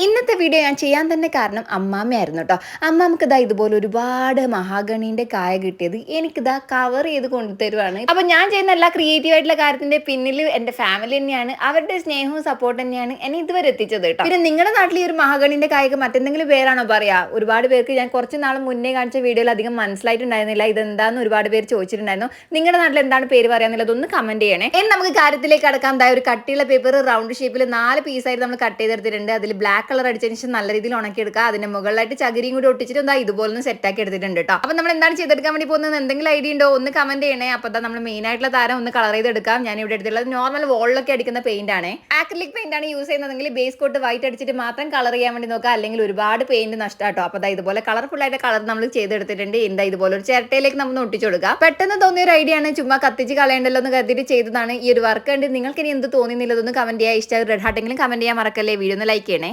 ഇന്നത്തെ വീഡിയോ ഞാൻ ചെയ്യാൻ തന്നെ കാരണം അമ്മാമ്മയായിരുന്നു കേട്ടോ. അമ്മാമ്മക്ക് ഇതാ ഇതുപോലെ ഒരുപാട് മഹാഗണീന്റെ കായ കിട്ടിയത് എനിക്കിതാ കവർ ചെയ്ത് കൊണ്ടുതരുവാണ്. അപ്പൊ ഞാൻ ചെയ്യുന്ന എല്ലാ ക്രിയേറ്റീവ് ആയിട്ടുള്ള കാര്യത്തിന്റെ പിന്നിൽ എന്റെ ഫാമിലി തന്നെയാണ്, അവരുടെ സ്നേഹവും സപ്പോർട്ട് തന്നെയാണ് എന്നെ ഇതുവരെ എത്തിച്ചത് കേട്ടോ. പിന്നെ നിങ്ങളുടെ നാട്ടിൽ ഈ ഒരു മഹാഗണീന്റെ കായ്ക്ക് മറ്റെന്തെങ്കിലും പേരാണോ പറയാ? ഒരുപാട് പേർക്ക് ഞാൻ കുറച്ച് നാൾ മുന്നേ കാണിച്ച വീഡിയോയിൽ അധികം മനസ്സിലായിട്ടുണ്ടായിരുന്നില്ല ഇതെന്താന്ന് ഒരുപാട് പേര് ചോദിച്ചിട്ടുണ്ടായിരുന്നു. നിങ്ങളുടെ നാട്ടിൽ എന്താണ് പേര് പറയാന്നുള്ളത് ഒന്ന് കമന്റ് ചെയ്യണേ. ഇനി നമുക്ക് കാര്യത്തിലേക്ക് കടക്കാം. ഒരു കട്ടിയുള്ള പേപ്പർ റൗണ്ട് ഷേപ്പിൽ 4 പീസായിട്ട് നമ്മൾ കട്ട് ചെയ്തെടുത്തിട്ടുണ്ട്. അതിൽ ബ്ലാക്ക് കളർ അടിച്ചതിന് ശേഷം നല്ല രീതിയിൽ ഉണക്കിയെടുക്കുക. അതിന്റെ മുകളിലായിട്ട് ചകിരിയും കൂടി ഒട്ടിച്ചിട്ട് എന്താ ഇതുപോലെ ഒന്ന് സെറ്റ് ആക്കി എടുത്തിട്ടുണ്ട് കേട്ടോ. അപ്പൊ നമ്മൾ എന്താണ് ചെയ്തെടുക്കാൻ വേണ്ടി പോകുന്നത് എന്തെങ്കിലും ഐഡിയ ഉണ്ടോ ഒന്ന് കമന്റ് ചെയ്യണേ. അപ്പൊ നമ്മൾ മെയിൻ ആയിട്ടുള്ള താരം ഒന്ന് കളർ ചെയ്തെടുക്കാം. ഞാൻ ഇവിടെ എടുത്തിട്ടുള്ളത് നോർമൽ വോളിലൊക്കെ അടിക്കുന്ന പെയിന്റ് ആണ്. ആക്രിലിക് പെയിന്റ് ആണ് യൂസ് ചെയ്യുന്നതെങ്കിൽ ബേസ് കോട്ട് വൈറ്റ് അടിച്ചിട്ട് മാത്രം കളർ ചെയ്യാൻ വേണ്ടി നോക്കുക, അല്ലെങ്കിൽ ഒരുപാട് പെയിന്റ് നഷ്ടമാട്ടോ. അപ്പൊ ഇതുപോലെ കളർഫുൾ ആയിട്ട് കളർ നമ്മൾ ചെയ്തെടുത്തിട്ടുണ്ട്. എന്താ ഇതുപോലെ ഒരു ചിരട്ടയിലേക്ക് നമ്മൾ ഒട്ടിച്ചു കൊടുക്കുക. പെട്ടെന്ന് തോന്നിയ ഒരു ഐഡിയ ആണ്, ചുമ്മാ കത്തിച്ച് കളയണ്ടല്ലോ എന്ന് കരുതിയിട്ട് ചെയ്തതാണ്. ഈ ഒരു വർക്ക് കണ്ട് നിങ്ങൾക്ക് ഇനി എന്ത് തോന്നിയെന്നുള്ളതൊന്ന് കമന്റ് ചെയ്യുക. ഇഷ്ടം റെഡ് ഹാർട്ടെങ്കിലും കമന്റ് ചെയ്യാൻ മറക്കല്ലേ. വീഡിയോ ഒന്ന് ലൈക്ക് ചെയ്യണേ.